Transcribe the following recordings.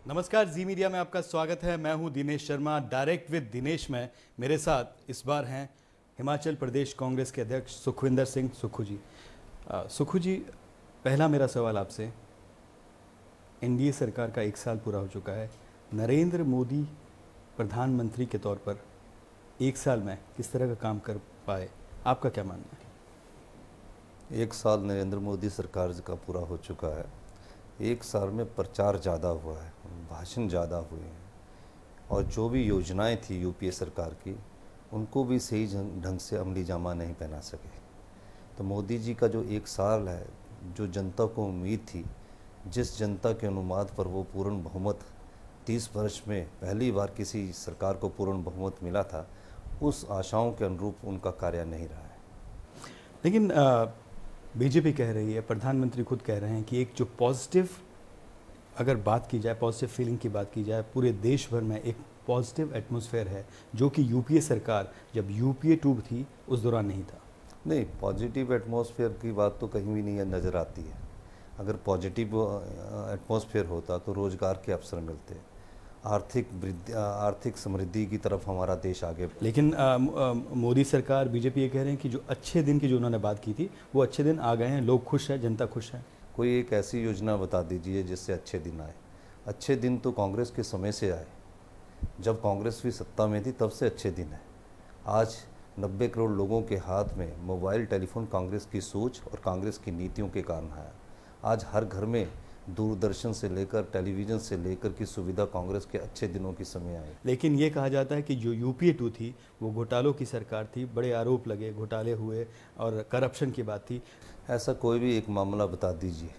नमस्कार, जी मीडिया में आपका स्वागत है। मैं हूं दिनेश शर्मा। डायरेक्ट विद दिनेश में मेरे साथ इस बार हैं हिमाचल प्रदेश कांग्रेस के अध्यक्ष सुखविंदर सिंह सुक्खू जी। सुक्खू जी, पहला मेरा सवाल आपसे, एनडीए सरकार का 1 साल पूरा हो चुका है। नरेंद्र मोदी प्रधानमंत्री के तौर पर 1 साल में किस तरह का काम कर पाए, आपका क्या मानना है? 1 साल नरेंद्र मोदी सरकार का पूरा हो चुका है। 1 साल में प्रचार ज़्यादा हुआ है, भाषण ज़्यादा हुए हैं और जो भी योजनाएं थी यूपीए सरकार की उनको भी सही ढंग से अमली जामा नहीं पहना सके। तो मोदी जी का जो 1 साल है, जो जनता को उम्मीद थी, जिस जनता के अनुमाद पर वो पूर्ण बहुमत 30 वर्ष में पहली बार किसी सरकार को पूर्ण बहुमत मिला था, उस आशाओं के अनुरूप उनका कार्य नहीं रहा है। लेकिन बीजेपी कह रही है, प्रधानमंत्री खुद कह रहे हैं कि एक जो पॉजिटिव, अगर बात की जाए पॉजिटिव फीलिंग की बात की जाए, पूरे देश भर में एक पॉजिटिव एटमॉस्फेयर है जो कि यूपीए सरकार जब यूपीए 2 थी उस दौरान नहीं था। नहीं, पॉजिटिव एटमॉस्फेयर की बात तो कहीं भी नहीं नज़र आती है। अगर पॉजिटिव एटमॉस्फेयर होता तो रोज़गार के अवसर मिलते, आर्थिक समृद्धि की तरफ हमारा देश आगे। लेकिन मोदी सरकार, बीजेपी ये कह रहे हैं कि जो अच्छे दिन की जो उन्होंने बात की थी वो अच्छे दिन आ गए हैं, लोग खुश हैं, जनता खुश है। कोई एक ऐसी योजना बता दीजिए जिससे अच्छे दिन आए। अच्छे दिन तो कांग्रेस के समय से आए, जब कांग्रेस भी सत्ता में थी तब से अच्छे दिन है। आज 90 करोड़ लोगों के हाथ में मोबाइल टेलीफोन कांग्रेस की सोच और कांग्रेस की नीतियों के कारण है। आज हर घर में दूरदर्शन से लेकर टेलीविज़न से लेकर की सुविधा कांग्रेस के अच्छे दिनों के समय आई। लेकिन ये कहा जाता है कि जो यूपीए 2 थी वो घोटालों की सरकार थी, बड़े आरोप लगे, घोटाले हुए और करप्शन की बात थी। ऐसा कोई भी एक मामला बता दीजिए,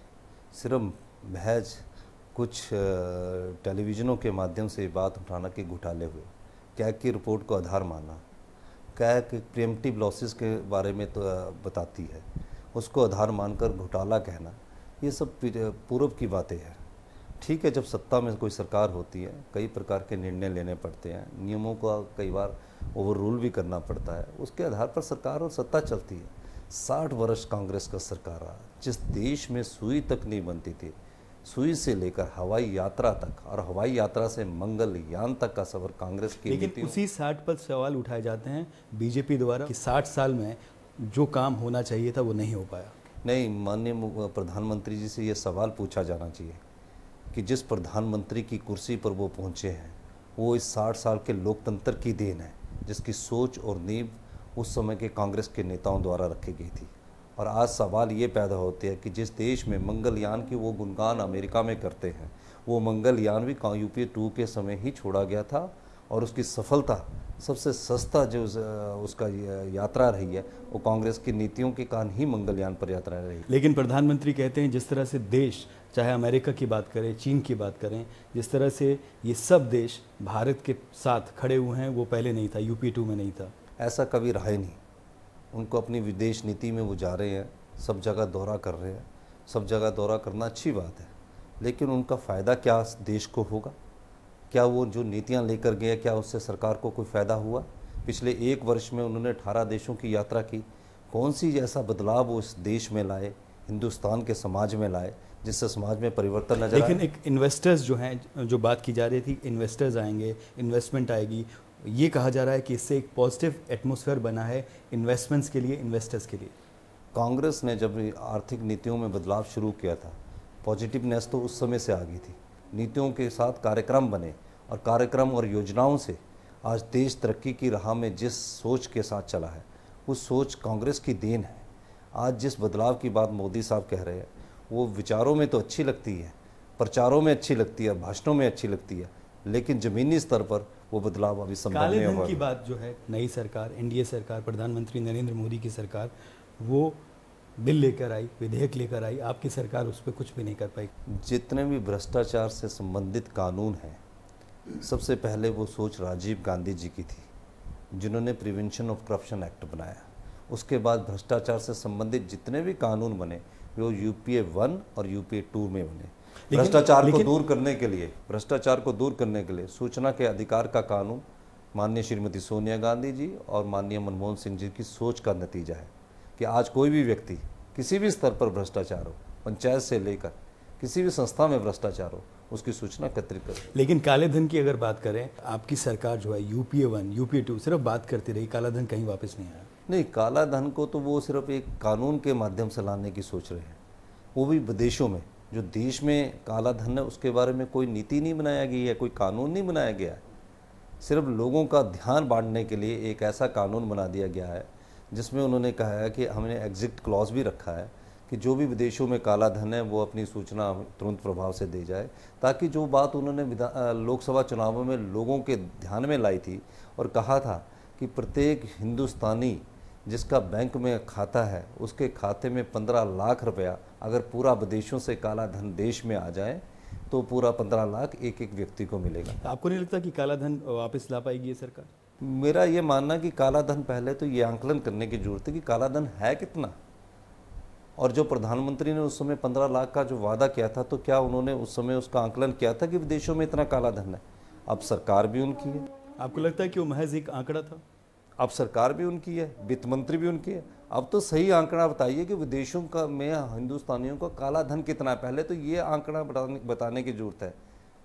सिर्फ महज कुछ टेलीविज़नों के माध्यम से बात उठाना कि घोटाले हुए, कैग की रिपोर्ट को आधार माना, कैग प्रीएम्प्टिव लॉसेस के बारे में तो बताती है, उसको आधार मानकर घोटाला कहना, ये सब पूर्व की बातें हैं। ठीक है, जब सत्ता में कोई सरकार होती है कई प्रकार के निर्णय लेने पड़ते हैं, नियमों का कई बार ओवर रूल भी करना पड़ता है, उसके आधार पर सरकार और सत्ता चलती है। 60 वर्ष कांग्रेस का सरकार रहा, जिस देश में सुई तक नहीं बनती थी, सुई से लेकर हवाई यात्रा तक और हवाई यात्रा से मंगलयान तक का सफर कांग्रेस की। लेकिन उसी 60 पर सवाल उठाए जाते हैं बीजेपी द्वारा कि 60 साल में जो काम होना चाहिए था वो नहीं हो पाया। नहीं, माननीय प्रधानमंत्री जी से ये सवाल पूछा जाना चाहिए कि जिस प्रधानमंत्री की कुर्सी पर वो पहुँचे हैं वो इस 60 साल के लोकतंत्र की देन है, जिसकी सोच और नींव उस समय के कांग्रेस के नेताओं द्वारा रखी गई थी। और आज सवाल ये पैदा होते हैं कि जिस देश में मंगलयान की वो गुणगान अमेरिका में करते हैं, वो मंगलयान भी यूपीए 2 के समय ही छोड़ा गया था और उसकी सफलता, सबसे सस्ता जो उसका यात्रा रही है वो कांग्रेस की नीतियों के कारण ही मंगलयान पर यात्रा रही। लेकिन प्रधानमंत्री कहते हैं जिस तरह से देश, चाहे अमेरिका की बात करें, चीन की बात करें, जिस तरह से ये सब देश भारत के साथ खड़े हुए हैं वो पहले नहीं था, यूपीए 2 में नहीं था। ऐसा कभी रहा ही नहीं। उनको अपनी विदेश नीति में वो जा रहे हैं, सब जगह दौरा कर रहे हैं, सब जगह दौरा करना अच्छी बात है, लेकिन उनका फ़ायदा क्या देश को होगा? क्या वो जो नीतियां लेकर गए, क्या उससे सरकार को कोई फ़ायदा हुआ? पिछले 1 वर्ष में उन्होंने 18 देशों की यात्रा की, कौन सी ऐसा बदलाव वो इस देश में लाए, हिंदुस्तान के समाज में लाए, जिससे समाज में परिवर्तन नजर आए? लेकिन एक इन्वेस्टर्स जो हैं, जो बात की जा रही थी, इन्वेस्टर्स आएंगे, इन्वेस्टमेंट आएगी, ये कहा जा रहा है कि इससे एक पॉजिटिव एटमॉस्फेयर बना है इन्वेस्टमेंट्स के लिए, इन्वेस्टर्स के लिए। कांग्रेस ने जब आर्थिक नीतियों में बदलाव शुरू किया था, पॉजिटिवनेस तो उस समय से आ गई थी। नीतियों के साथ कार्यक्रम बने और कार्यक्रम और योजनाओं से आज देश तरक्की की राह में जिस सोच के साथ चला है, उस सोच कांग्रेस की देन है। आज जिस बदलाव की बात मोदी साहब कह रहे हैं वो विचारों में तो अच्छी लगती है, प्रचारों में अच्छी लगती है, भाषणों में अच्छी लगती है, लेकिन ज़मीनी स्तर पर वो बदलाव अभी संभव नहीं हुआ। काले धन की बात जो है, नई सरकार, एनडीए सरकार, प्रधानमंत्री नरेंद्र मोदी की सरकार, वो बिल लेकर आई, विधेयक लेकर आई, आपकी सरकार उस पर कुछ भी नहीं कर पाई। जितने भी भ्रष्टाचार से संबंधित कानून हैं, सबसे पहले वो सोच राजीव गांधी जी की थी, जिन्होंने प्रिवेंशन ऑफ करप्शन एक्ट बनाया। उसके बाद भ्रष्टाचार से संबंधित जितने भी कानून बने वो यूपीए 1 और यूपीए 2 में बने। भ्रष्टाचार को दूर करने के लिए सूचना के अधिकार का कानून माननीय श्रीमती सोनिया गांधी जी और माननीय मनमोहन सिंह जी की सोच का नतीजा है कि आज कोई भी व्यक्ति किसी भी स्तर पर भ्रष्टाचार हो, पंचायत से लेकर किसी भी संस्था में भ्रष्टाचार हो, उसकी सूचना एकत्रित करें। लेकिन काले धन की अगर बात करें, आपकी सरकार जो है यूपीए 1 यूपीए 2 सिर्फ बात करती रही, काला धन कहीं वापस नहीं आया। नहीं, काला धन को तो वो सिर्फ एक कानून के माध्यम से लाने की सोच रहे हैं, वो भी विदेशों में। जो देश में काला धन है उसके बारे में कोई नीति नहीं बनाया गई है, कोई कानून नहीं बनाया गया है। सिर्फ लोगों का ध्यान बांटने के लिए एक ऐसा कानून बना दिया गया है जिसमें उन्होंने कहा है कि हमने एग्जिट क्लॉज भी रखा है कि जो भी विदेशों में काला धन है वो अपनी सूचना तुरंत प्रभाव से दे जाए, ताकि जो बात उन्होंने लोकसभा चुनावों में लोगों के ध्यान में लाई थी और कहा था कि प्रत्येक हिंदुस्तानी जिसका बैंक में खाता है उसके खाते में 15 लाख रुपया अगर पूरा विदेशों से काला धन देश में आ जाए तो पूरा 15 लाख एक एक व्यक्ति को मिलेगा। आपको नहीं लगता कि काला धन वापस ला पाएगी ये सरकार? मेरा ये मानना कि काला धन, पहले तो ये आंकलन करने की जरूरत है कि काला धन है कितना। और जो प्रधानमंत्री ने उस समय 15 लाख का जो वादा किया था, तो क्या उन्होंने उस समय उसका आंकलन किया था कि विदेशों में इतना काला धन है? अब सरकार भी उनकी है। आपको लगता है कि वो महज एक आंकड़ा था? अब सरकार भी उनकी है, वित्त मंत्री भी उनकी है। अब तो सही आंकड़ा बताइए कि विदेशों का में हिंदुस्तानियों का काला धन कितना है। पहले तो ये आंकड़ा बताने की जरूरत है,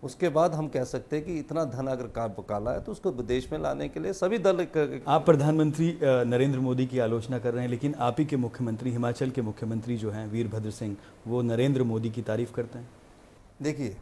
उसके बाद हम कह सकते हैं कि इतना धन अगर काला है तो उसको विदेश में लाने के लिए सभी दल। आप प्रधानमंत्री नरेंद्र मोदी की आलोचना कर रहे हैं, लेकिन आप ही के मुख्यमंत्री, हिमाचल के मुख्यमंत्री जो हैं वीरभद्र सिंह, वो नरेंद्र मोदी की तारीफ करते हैं। देखिए,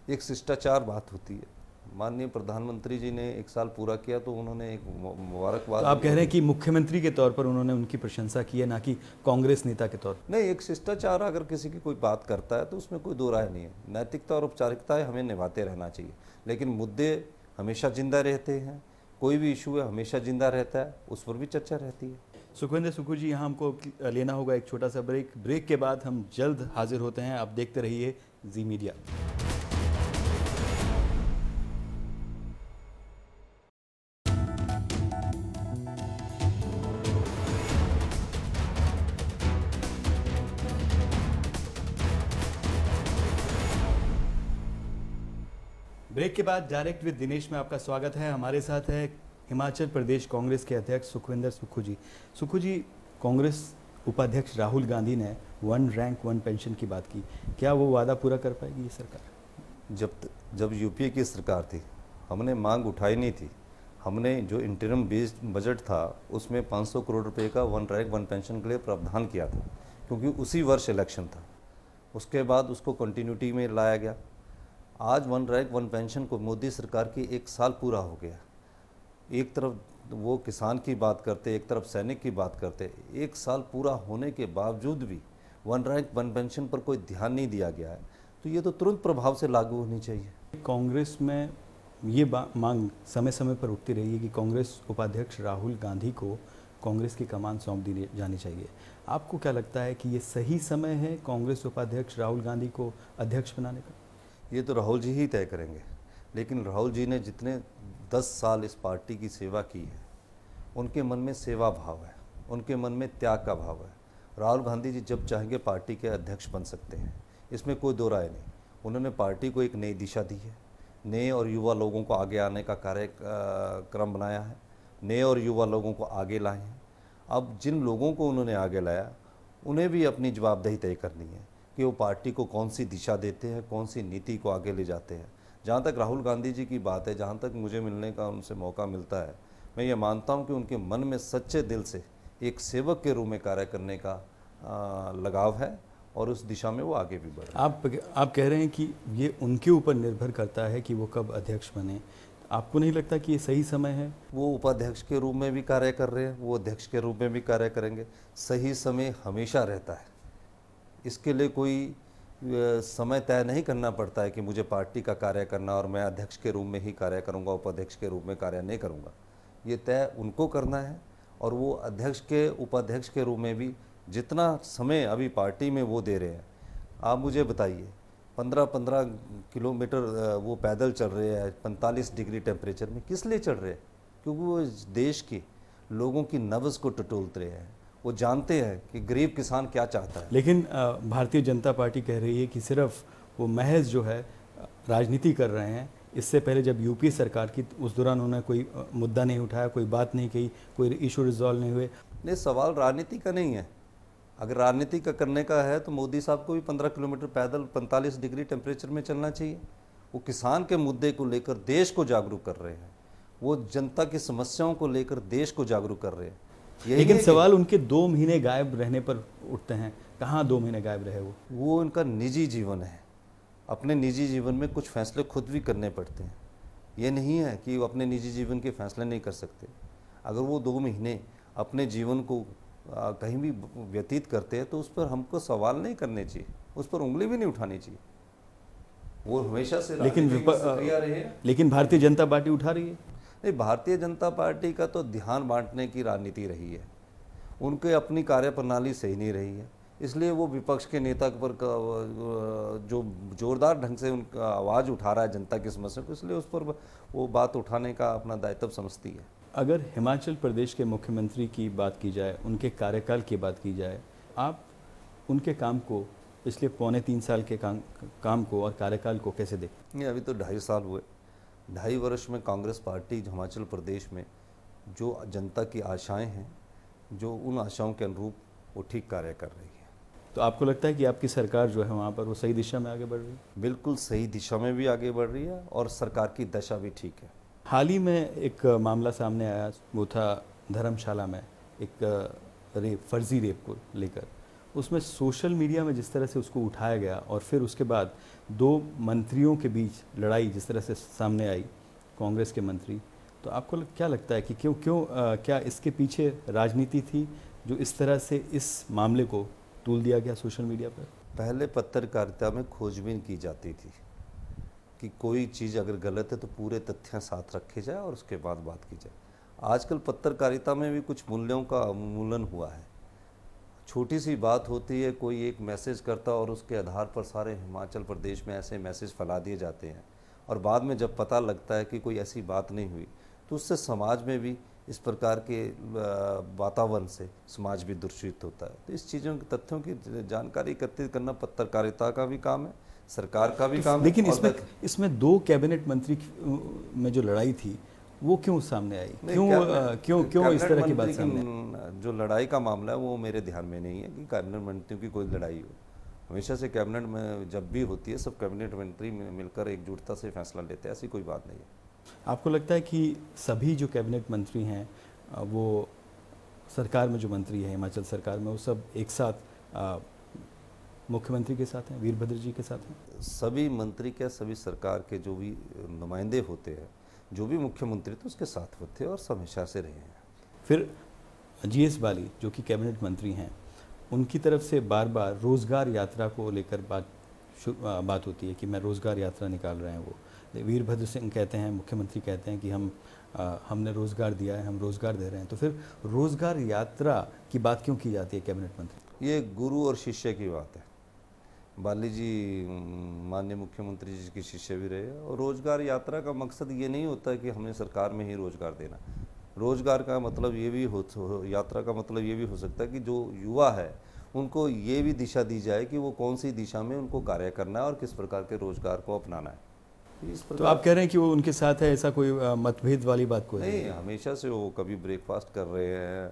एक शिष्टाचार बात होती है। माननीय प्रधानमंत्री जी ने 1 साल पूरा किया तो उन्होंने एक मुबारकबाद। तो आप कह रहे हैं कि मुख्यमंत्री के तौर पर उन्होंने उनकी प्रशंसा की है, ना कि कांग्रेस नेता के तौर पर? नहीं, एक शिष्टाचार अगर किसी की कोई बात करता है तो उसमें कोई दो राय नहीं है। नैतिकता और औपचारिकताएं हमें निभाते रहना चाहिए, लेकिन मुद्दे हमेशा जिंदा रहते हैं। कोई भी इशू है हमेशा जिंदा रहता है, उस पर भी चर्चा रहती है। सुखविंदर सुक्खू जी, यहाँ हमको लेना होगा एक छोटा सा ब्रेक। ब्रेक के बाद हम जल्द हाजिर होते हैं। आप देखते रहिए जी मीडिया। ब्रेक के बाद डायरेक्ट विद दिनेश में आपका स्वागत है। हमारे साथ है हिमाचल प्रदेश कांग्रेस के अध्यक्ष सुखविंदर सुक्खू जी। सुक्खू जी, कांग्रेस उपाध्यक्ष राहुल गांधी ने 1 रैंक 1 पेंशन की बात की, क्या वो वादा पूरा कर पाएगी ये सरकार? जब यूपीए की सरकार थी हमने मांग उठाई नहीं थी। हमने जो इंटरिम बेस्ड बजट था उसमें 500 करोड़ रुपए का 1 रैंक 1 पेंशन के लिए प्रावधान किया था, क्योंकि उसी वर्ष इलेक्शन था। उसके बाद उसको कंटिन्यूटी में लाया गया। आज 1 रैंक 1 पेंशन को मोदी सरकार की 1 साल पूरा हो गया। एक तरफ वो किसान की बात करते, एक तरफ सैनिक की बात करते। 1 साल पूरा होने के बावजूद भी 1 रैंक 1 पेंशन पर कोई ध्यान नहीं दिया गया है, तो ये तो तुरंत प्रभाव से लागू होनी चाहिए। कांग्रेस में ये मांग समय समय पर उठती रही है कि कांग्रेस उपाध्यक्ष राहुल गांधी को कांग्रेस की कमान सौंप दी जानी चाहिए। आपको क्या लगता है कि ये सही समय है कांग्रेस उपाध्यक्ष राहुल गांधी को अध्यक्ष बनाने का? ये तो राहुल जी ही तय करेंगे, लेकिन राहुल जी ने जितने 10 साल इस पार्टी की सेवा की है, उनके मन में सेवा भाव है, उनके मन में त्याग का भाव है। राहुल गांधी जी जब चाहेंगे पार्टी के अध्यक्ष बन सकते हैं, इसमें कोई दो राय नहीं। उन्होंने पार्टी को एक नई दिशा दी है, नए और युवा लोगों को आगे आने का कार्यक्रम बनाया है, नए और युवा लोगों को आगे लाए हैं। अब जिन लोगों को उन्होंने आगे लाया उन्हें भी अपनी जवाबदेही तय करनी है कि वो पार्टी को कौन सी दिशा देते हैं, कौन सी नीति को आगे ले जाते हैं। जहाँ तक राहुल गांधी जी की बात है, जहाँ तक मुझे मिलने का उनसे मौका मिलता है, मैं ये मानता हूँ कि उनके मन में सच्चे दिल से एक सेवक के रूप में कार्य करने का लगाव है और उस दिशा में वो आगे भी बढ़े। आप कह रहे हैं कि ये उनके ऊपर निर्भर करता है कि वो कब अध्यक्ष बने। आपको नहीं लगता कि ये सही समय है? वो उपाध्यक्ष के रूप में भी कार्य कर रहे हैं, वो अध्यक्ष के रूप में भी कार्य करेंगे। सही समय हमेशा रहता है, इसके लिए कोई समय तय नहीं करना पड़ता है कि मुझे पार्टी का कार्य करना और मैं अध्यक्ष के रूप में ही कार्य करूंगा, उपाध्यक्ष के रूप में कार्य नहीं करूंगा। ये तय उनको करना है और वो अध्यक्ष के उपाध्यक्ष के रूप में भी जितना समय अभी पार्टी में वो दे रहे हैं। आप मुझे बताइए, 15-15 किलोमीटर वो पैदल चल रहे हैं 45 डिग्री टेम्परेचर में, किस लिए चल रहे हैं? क्योंकि वो देश के लोगों की नब्ज़ को टटोलते हैं। वो जानते हैं कि गरीब किसान क्या चाहता है। लेकिन भारतीय जनता पार्टी कह रही है कि सिर्फ वो महज जो है राजनीति कर रहे हैं। इससे पहले जब यूपी सरकार की, उस दौरान उन्होंने कोई मुद्दा नहीं उठाया, कोई बात नहीं कही, कोई इशू रिजॉल्व नहीं हुए। नहीं, सवाल राजनीति का नहीं है। अगर राजनीति का करने का है तो मोदी साहब को भी 15 किलोमीटर पैदल 45 डिग्री टेम्परेचर में चलना चाहिए। वो किसान के मुद्दे को लेकर देश को जागरूक कर रहे हैं, वो जनता की समस्याओं को लेकर देश को जागरूक कर रहे हैं। लेकिन सवाल उनके 2 महीने गायब रहने पर उठते हैं, कहाँ 2 महीने गायब रहे वो उनका निजी जीवन है, अपने निजी जीवन में कुछ फैसले खुद भी करने पड़ते हैं। ये नहीं है कि वो अपने निजी जीवन के फैसले नहीं कर सकते। अगर वो 2 महीने अपने जीवन को कहीं भी व्यतीत करते हैं तो उस पर हमको सवाल नहीं करने चाहिए, उस पर उंगली भी नहीं उठानी चाहिए। वो हमेशा से लेकिन भारतीय जनता पार्टी उठा रही है। नहीं, भारतीय जनता पार्टी का तो ध्यान बांटने की राजनीति रही है, उनके अपनी कार्यप्रणाली सही नहीं रही है, इसलिए वो विपक्ष के नेता पर जो जोरदार ढंग से उनका आवाज़ उठा रहा है जनता की समस्या को, इसलिए उस पर वो बात उठाने का अपना दायित्व समझती है। अगर हिमाचल प्रदेश के मुख्यमंत्री की बात की जाए, उनके कार्यकाल की बात की जाए, आप उनके काम को, पिछले 3.25 साल के काम को और कार्यकाल को कैसे देखते? नहीं, अभी तो 2.5 साल हुए। 2.5 वर्ष में कांग्रेस पार्टी हिमाचल प्रदेश में जो जनता की आशाएं हैं, जो उन आशाओं के अनुरूप वो ठीक कार्य कर रही है। तो आपको लगता है कि आपकी सरकार जो है वहाँ पर वो सही दिशा में आगे बढ़ रही है? बिल्कुल सही दिशा में भी आगे बढ़ रही है और सरकार की दशा भी ठीक है। हाल ही में एक मामला सामने आया, वो था धर्मशाला में एक फर्जी रेप को लेकर। उसमें सोशल मीडिया में जिस तरह से उसको उठाया गया और फिर उसके बाद 2 मंत्रियों के बीच लड़ाई जिस तरह से सामने आई, कांग्रेस के मंत्री, तो आपको क्या लगता है कि क्या इसके पीछे राजनीति थी जो इस तरह से इस मामले को तूल दिया गया सोशल मीडिया पर? पहले पत्रकारिता में खोजबीन की जाती थी कि कोई चीज़ अगर गलत है तो पूरे तथ्य साथ रखे जाए और उसके बाद बात की जाए। आजकल पत्रकारिता में भी कुछ मूल्यों का अवमूलन हुआ है। छोटी सी बात होती है, कोई एक मैसेज करता और उसके आधार पर सारे हिमाचल प्रदेश में ऐसे मैसेज फैला दिए जाते हैं और बाद में जब पता लगता है कि कोई ऐसी बात नहीं हुई तो उससे समाज में भी इस प्रकार के वातावरण से समाज भी दूषित होता है। तो इस चीज़ों के तथ्यों की जानकारी एकत्रित करना पत्रकारिता का भी काम है, सरकार का भी काम है। लेकिन इसमें 2 कैबिनेट मंत्री में जो लड़ाई थी वो क्यों सामने आई? क्यों इस तरह की बात सामने? जो लड़ाई का मामला है वो मेरे ध्यान में नहीं है कि कैबिनेट मंत्रियों की कोई लड़ाई हो। हमेशा से कैबिनेट में जब भी होती है सब कैबिनेट मंत्री मिलकर एकजुटता से फैसला लेते हैं, ऐसी कोई बात नहीं है। आपको लगता है कि सभी जो कैबिनेट मंत्री हैं, वो सरकार में जो मंत्री हैं हिमाचल सरकार में, वो सब एक साथ मुख्यमंत्री के साथ हैं, वीरभद्र जी के साथ हैं? सभी मंत्री क्या, सभी सरकार के जो भी नुमाइंदे होते हैं, जो भी मुख्यमंत्री थे उसके साथ होते हैं और हमेशा से रहे हैं। फिर जीएस बाली जो कि कैबिनेट मंत्री हैं, उनकी तरफ से बार बार रोज़गार यात्रा को लेकर बात होती है कि मैं रोज़गार यात्रा निकाल रहे हैं। वो वीरभद्र सिंह कहते हैं, मुख्यमंत्री कहते हैं कि हमने रोज़गार दिया है, हम रोज़गार दे रहे हैं। तो फिर रोज़गार यात्रा की बात क्यों की जाती है कैबिनेट मंत्री? ये गुरु और शिष्य की बात है। बाली जी माननीय मुख्यमंत्री जी के शिष्य भी रहे और रोज़गार यात्रा का मकसद ये नहीं होता है कि हमें सरकार में ही रोज़गार देना। रोज़गार का मतलब ये भी यात्रा का मतलब ये भी हो सकता है कि जो युवा है उनको ये भी दिशा दी जाए कि वो कौन सी दिशा में उनको कार्य करना है और किस प्रकार के रोज़गार को अपनाना है। तो आप कह रहे हैं कि वो उनके साथ है, ऐसा कोई मतभेद वाली बात कोई नहीं? हमेशा से वो कभी ब्रेकफास्ट कर रहे हैं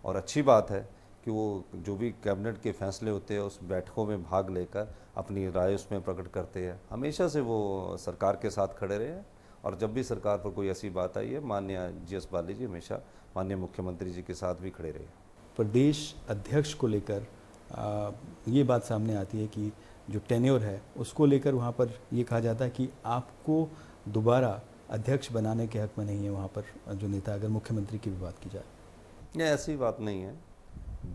और अच्छी बात है कि वो जो भी कैबिनेट के फैसले होते हैं उस बैठकों में भाग लेकर अपनी राय उसमें प्रकट करते हैं। हमेशा से वो सरकार के साथ खड़े रहे हैं और जब भी सरकार पर कोई ऐसी बात आई है, माननीय जीएस बाली जी हमेशा माननीय मुख्यमंत्री जी के साथ भी खड़े रहे। प्रदेश अध्यक्ष को लेकर ये बात सामने आती है कि जो टेन्योर है उसको लेकर वहाँ पर ये कहा जाता है कि आपको दोबारा अध्यक्ष बनाने के हक में नहीं है वहाँ पर जो नेता, अगर मुख्यमंत्री की भी बात की जाए। नहीं, ऐसी बात नहीं है।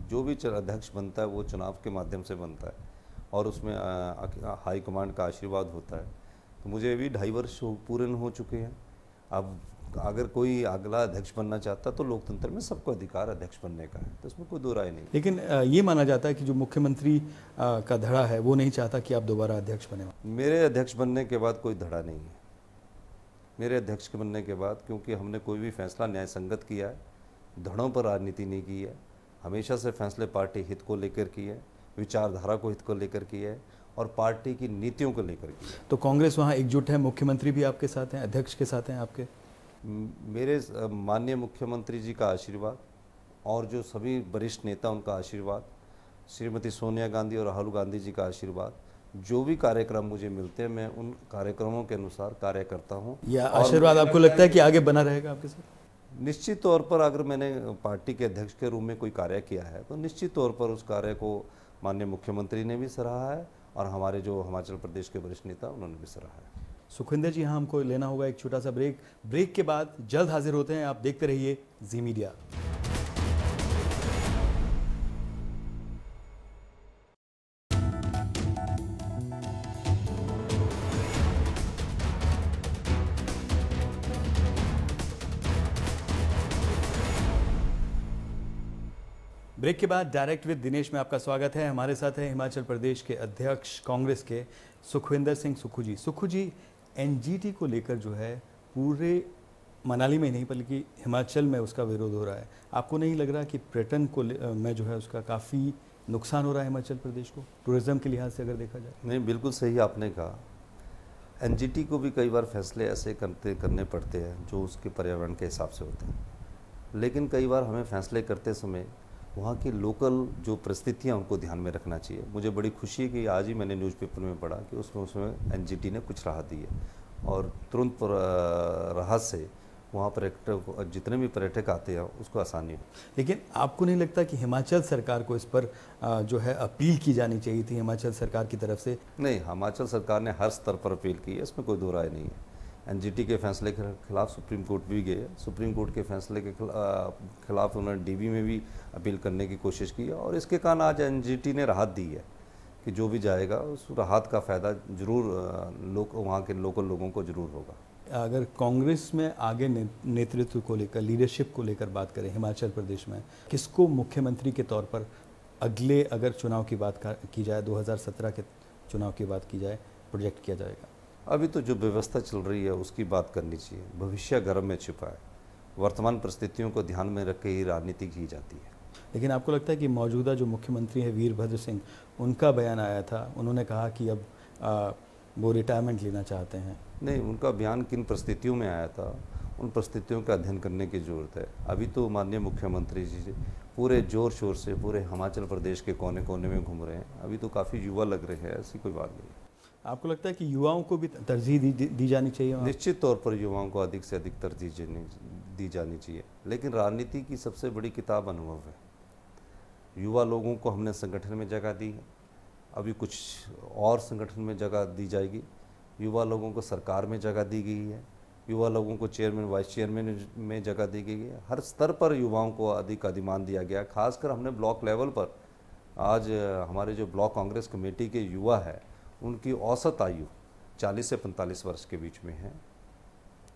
जो भी अध्यक्ष बनता है वो चुनाव के माध्यम से बनता है और उसमें हाई कमांड का आशीर्वाद होता है। तो मुझे भी 2.5 वर्ष पूर्ण हो चुके हैं। अब अगर कोई अगला अध्यक्ष बनना चाहता तो लोकतंत्र में सबको अधिकार अध्यक्ष बनने का है, तो इसमें कोई दो राय नहीं। लेकिन ये माना जाता है कि जो मुख्यमंत्री का धड़ा है वो नहीं चाहता कि आप दोबारा अध्यक्ष बने। मेरे अध्यक्ष बनने के बाद कोई धड़ा नहीं है। मेरे अध्यक्ष के बनने के बाद, क्योंकि हमने कोई भी फैसला न्याय संगत किया है, धड़ों पर राजनीति नहीं की है, हमेशा से फैसले पार्टी हित को लेकर की है, विचारधारा को हित को लेकर की है और पार्टी की नीतियों को लेकर की है। तो कांग्रेस वहाँ एकजुट है, मुख्यमंत्री भी आपके साथ हैं, अध्यक्ष के साथ हैं आपके? मेरे माननीय मुख्यमंत्री जी का आशीर्वाद और जो सभी वरिष्ठ नेता उनका आशीर्वाद, श्रीमती सोनिया गांधी और राहुल गांधी जी का आशीर्वाद, जो भी कार्यक्रम मुझे मिलते हैं मैं उन कार्यक्रमों के अनुसार कार्य करता हूँ। या और आशीर्वाद आपको लगता है कि आगे बना रहेगा आपके साथ? निश्चित तौर पर अगर मैंने पार्टी के अध्यक्ष के रूप में कोई कार्य किया है तो निश्चित तौर पर उस कार्य को माननीय मुख्यमंत्री ने भी सराहा है और हमारे जो हिमाचल प्रदेश के वरिष्ठ नेता उन्होंने भी सराहा है। सुखविंदर जी, हाँ, हमको लेना होगा एक छोटा सा ब्रेक। ब्रेक के बाद जल्द हाजिर होते हैं। आप देखते रहिए जी मीडिया। ब्रेक के बाद डायरेक्ट विद दिनेश में आपका स्वागत है। हमारे साथ है हिमाचल प्रदेश के अध्यक्ष कांग्रेस के सुखविंदर सिंह सुक्खू जी। सुक्खू जी, एनजीटी को लेकर जो है पूरे मनाली में नहीं बल्कि हिमाचल में उसका विरोध हो रहा है। आपको नहीं लग रहा कि पर्यटन को में जो है उसका काफ़ी नुकसान हो रहा है हिमाचल प्रदेश को, टूरिज्म के लिहाज से अगर देखा जाए? नहीं, बिल्कुल सही आपने कहा। एनजीटी को भी कई बार फैसले ऐसे करने पड़ते हैं जो उसके पर्यावरण के हिसाब से होते हैं, लेकिन कई बार हमें फैसले करते समय वहाँ की लोकल जो परिस्थितियाँ उनको ध्यान में रखना चाहिए। मुझे बड़ी खुशी है कि आज ही मैंने न्यूज़पेपर में पढ़ा कि उसमें एनजीटी ने कुछ राहत दी है और तुरंत राहत से वहाँ पर्यटक जितने भी पर्यटक आते हैं उसको आसानी हो। लेकिन आपको नहीं लगता कि हिमाचल सरकार को इस पर जो है अपील की जानी चाहिए थी हिमाचल सरकार की तरफ से? नहीं, हिमाचल सरकार ने हर स्तर पर अपील की है, इसमें कोई दो राय नहीं है। एनजीटी के फैसले के खिलाफ सुप्रीम कोर्ट भी गए, सुप्रीम कोर्ट के फैसले के खिलाफ उन्होंने डीबी में भी अपील करने की कोशिश की है और इसके कारण आज एनजीटी ने राहत दी है कि जो भी जाएगा उस राहत का फ़ायदा जरूर वहाँ के लोकल लोगों को जरूर होगा। अगर कांग्रेस में आगे नेतृत्व को लेकर, लीडरशिप को लेकर बात करें हिमाचल प्रदेश में, किसको मुख्यमंत्री के तौर पर अगले अगर चुनाव की बात की जाए, 2017 के चुनाव की बात की जाए, प्रोजेक्ट किया जाएगा? अभी तो जो व्यवस्था चल रही है उसकी बात करनी चाहिए। भविष्य गर्भ में छिपा है, वर्तमान परिस्थितियों को ध्यान में रख के ही राजनीति की जाती है। लेकिन आपको लगता है कि मौजूदा जो मुख्यमंत्री है वीरभद्र सिंह, उनका बयान आया था, उन्होंने कहा कि अब वो रिटायरमेंट लेना चाहते हैं? नहीं, उनका बयान किन परिस्थितियों में आया था उन परिस्थितियों का अध्ययन करने की ज़रूरत है। अभी तो माननीय मुख्यमंत्री जी पूरे ज़ोर शोर से पूरे हिमाचल प्रदेश के कोने कोने में घूम रहे हैं। अभी तो काफ़ी युवा लग रहे हैं, ऐसी कोई बात नहीं। आपको लगता है कि युवाओं को भी तरजीह दी जानी चाहिए? निश्चित तौर पर युवाओं को अधिक से अधिक तरजीह दी जानी चाहिए, लेकिन राजनीति की सबसे बड़ी किताब अनुभव है। युवा लोगों को हमने संगठन में जगह दी है, अभी कुछ और संगठन में जगह दी जाएगी। युवा लोगों को सरकार में जगह दी गई है, युवा लोगों को चेयरमैन वाइस चेयरमैन में जगह दी गई है। हर स्तर पर युवाओं को अधिक अधिमान दिया गया। खासकर हमने ब्लॉक लेवल पर आज हमारे जो ब्लॉक कांग्रेस कमेटी के युवा है उनकी औसत आयु 40 से 45 वर्ष के बीच में है।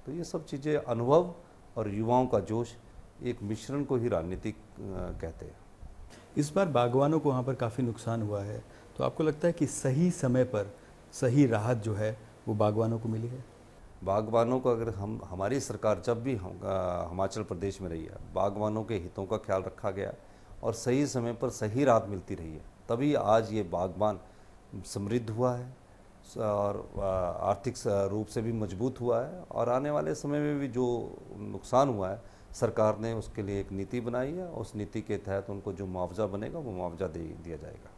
तो ये सब चीज़ें, अनुभव और युवाओं का जोश, एक मिश्रण को ही राजनीति कहते हैं। इस बार बागवानों को वहाँ पर काफ़ी नुकसान हुआ है, तो आपको लगता है कि सही समय पर सही राहत जो है वो बागवानों को मिली है? बागवानों को अगर हमारी सरकार जब भी हिमाचल प्रदेश में रही है, बागवानों के हितों का ख्याल रखा गया और सही समय पर सही राहत मिलती रही है, तभी आज ये बागवान समृद्ध हुआ है और आर्थिक रूप से भी मजबूत हुआ है। और आने वाले समय में भी जो नुकसान हुआ है, सरकार ने उसके लिए एक नीति बनाई है, उस नीति के तहत उनको जो मुआवजा बनेगा वो मुआवजा दिया जाएगा।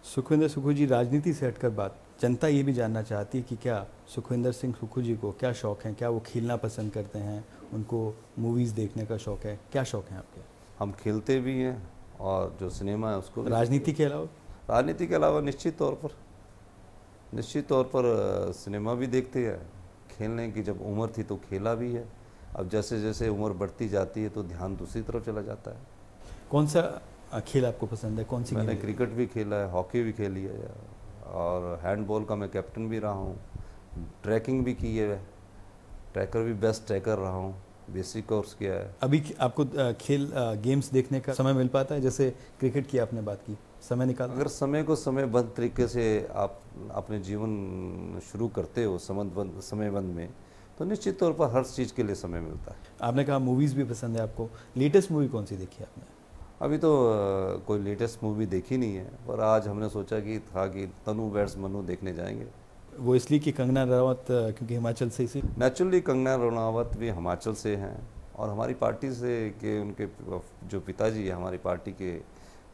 सुखविंदर सुक्खू जी, राजनीति से हटकर बात, जनता ये भी जानना चाहती है कि क्या सुखविंदर सिंह सुक्खू जी को क्या शौक़ है, क्या वो खेलना पसंद करते हैं, उनको मूवीज़ देखने का शौक़ है, क्या शौक़ है आपके? हम खेलते भी हैं और जो सिनेमा है उसको। राजनीति के अलावा? राजनीति के अलावा निश्चित तौर पर सिनेमा भी देखते हैं। खेलने की जब उम्र थी तो खेला भी है, अब जैसे जैसे उम्र बढ़ती जाती है तो ध्यान दूसरी तरफ चला जाता है। कौन सा खेल आपको पसंद है? कौन सी? मैंने क्रिकेट भी खेला है, हॉकी भी खेली है और हैंडबॉल का मैं कैप्टन भी रहा हूँ, ट्रैकिंग भी की है, ट्रैकर भी बेस्ट ट्रैकर रहा हूँ, बेसिक कोर्स किया है। अभी आपको खेल गेम्स देखने का समय मिल पाता है? जैसे क्रिकेट की आपने बात की, समय निकाल, अगर समय को समयबद्ध तरीके से आप अपने जीवन शुरू करते हो समयबद्ध में, तो निश्चित तौर पर हर चीज़ के लिए समय मिलता है। आपने कहा मूवीज़ भी पसंद है आपको, लेटेस्ट मूवी कौन सी देखी आपने? अभी तो कोई लेटेस्ट मूवी देखी नहीं है, पर आज हमने सोचा कि तनु वेड्स मनु देखने जाएंगे। वो इसलिए कि कंगना रनावत क्योंकि हिमाचल से, इसी नेचुरली कंगना रनावत भी हिमाचल से हैं और हमारी पार्टी से के उनके जो पिताजी है हमारी पार्टी के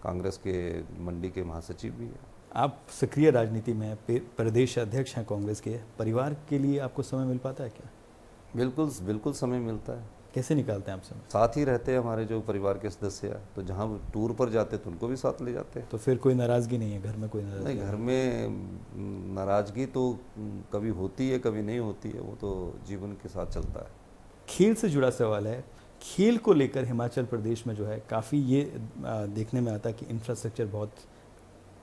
कांग्रेस के मंडी के महासचिव भी हैं। आप सक्रिय राजनीति में प्रदेश अध्यक्ष हैं कांग्रेस के, परिवार के लिए आपको समय मिल पाता है क्या? बिल्कुल बिल्कुल समय मिलता है। कैसे निकालते हैं आप समय? साथ ही रहते हैं हमारे जो परिवार के सदस्य हैं, तो जहाँ टूर पर जाते हैं तो उनको भी साथ ले जाते हैं। तो फिर कोई नाराज़गी नहीं है घर में? कोई नाराज़गी नहीं, घर में नाराज़गी तो कभी होती है कभी नहीं होती है, वो तो जीवन के साथ चलता है। खेल से जुड़ा सवाल है। खेल को लेकर हिमाचल प्रदेश में जो है काफ़ी ये देखने में आता है कि इंफ्रास्ट्रक्चर बहुत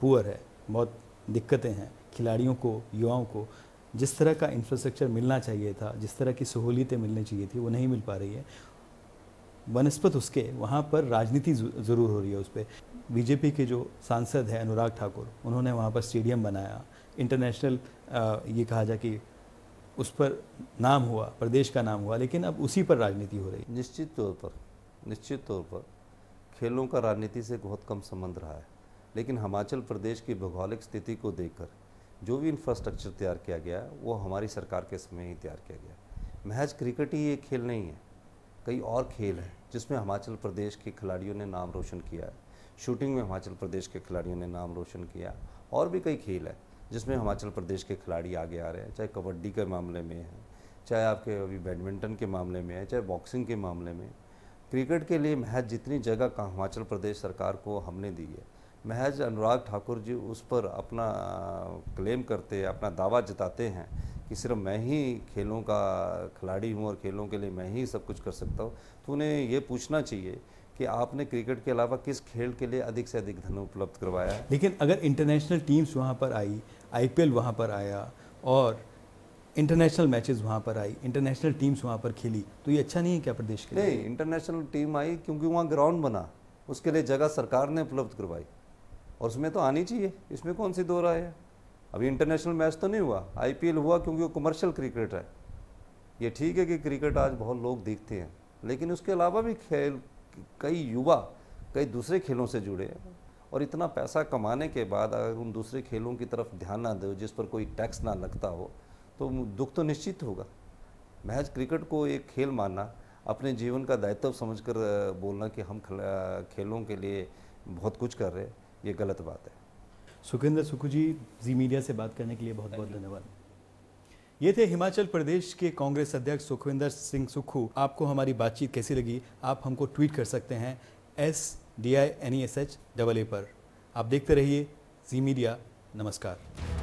पुअर है, बहुत दिक्कतें हैं। खिलाड़ियों को, युवाओं को जिस तरह का इंफ्रास्ट्रक्चर मिलना चाहिए था, जिस तरह की सहूलियतें मिलनी चाहिए थी, वो नहीं मिल पा रही है। बनस्पत उसके वहाँ पर राजनीति ज़रूर हो रही है उस पर। बीजेपी के जो सांसद हैं अनुराग ठाकुर, उन्होंने वहाँ पर स्टेडियम बनाया, इंटरनेशनल ये कहा जाए कि उस पर नाम हुआ, प्रदेश का नाम हुआ, लेकिन अब उसी पर राजनीति हो रही है। निश्चित तौर पर खेलों का राजनीति से बहुत कम संबंध रहा है, लेकिन हिमाचल प्रदेश की भौगोलिक स्थिति को देखकर जो भी इंफ्रास्ट्रक्चर तैयार किया गया है वो हमारी सरकार के समय ही तैयार किया गया। महज क्रिकेट ही एक खेल नहीं है, कई और खेल हैं जिसमें हिमाचल प्रदेश के खिलाड़ियों ने नाम रोशन किया है। शूटिंग में हिमाचल प्रदेश के खिलाड़ियों ने नाम रोशन किया, और भी कई खेल है जिसमें हिमाचल प्रदेश के खिलाड़ी आगे आ रहे हैं, चाहे कबड्डी के मामले में है, चाहे आपके अभी बैडमिंटन के मामले में है, चाहे बॉक्सिंग के मामले में। क्रिकेट के लिए महज जितनी जगह का हिमाचल प्रदेश सरकार को हमने दी है, महज अनुराग ठाकुर जी उस पर अपना क्लेम करते हैं, अपना दावा जताते हैं कि सिर्फ मैं ही खेलों का खिलाड़ी हूँ और खेलों के लिए मैं ही सब कुछ कर सकता हूँ, तो उन्हें ये पूछना चाहिए कि आपने क्रिकेट के अलावा किस खेल के लिए अधिक से अधिक धन उपलब्ध करवाया है। लेकिन अगर इंटरनेशनल टीम्स वहाँ पर आई, IPL वहाँ पर आया और इंटरनेशनल मैचेस वहाँ पर आई, इंटरनेशनल टीम्स वहाँ पर खेली, तो ये अच्छा नहीं है क्या प्रदेश के लिए? नहीं, इंटरनेशनल टीम आई क्योंकि वहाँ ग्राउंड बना, उसके लिए जगह सरकार ने उपलब्ध करवाई, और उसमें तो आनी चाहिए, इसमें कौन सी दो राय है। अभी इंटरनेशनल मैच तो नहीं हुआ, IPL हुआ क्योंकि वो कमर्शियल क्रिकेट है। ये ठीक है कि क्रिकेट आज बहुत लोग देखते हैं, लेकिन उसके अलावा भी खेल, कई युवा कई दूसरे खेलों से जुड़े हैं, और इतना पैसा कमाने के बाद अगर उन दूसरे खेलों की तरफ ध्यान ना दो जिस पर कोई टैक्स ना लगता हो, तो दुख तो निश्चित होगा। महज क्रिकेट को एक खेल मानना, अपने जीवन का दायित्व समझकर बोलना कि हम खेलों के लिए बहुत कुछ कर रहे हैं, ये गलत बात है। सुखविंदर सुक्खू जी, जी मीडिया से बात करने के लिए बहुत बहुत धन्यवाद। ये थे हिमाचल प्रदेश के कांग्रेस अध्यक्ष सुखविंदर सिंह सुक्खू। आपको हमारी बातचीत कैसी लगी, आप हमको ट्वीट कर सकते हैं SDINESHAA पर। आप देखते रहिए जी मीडिया। नमस्कार।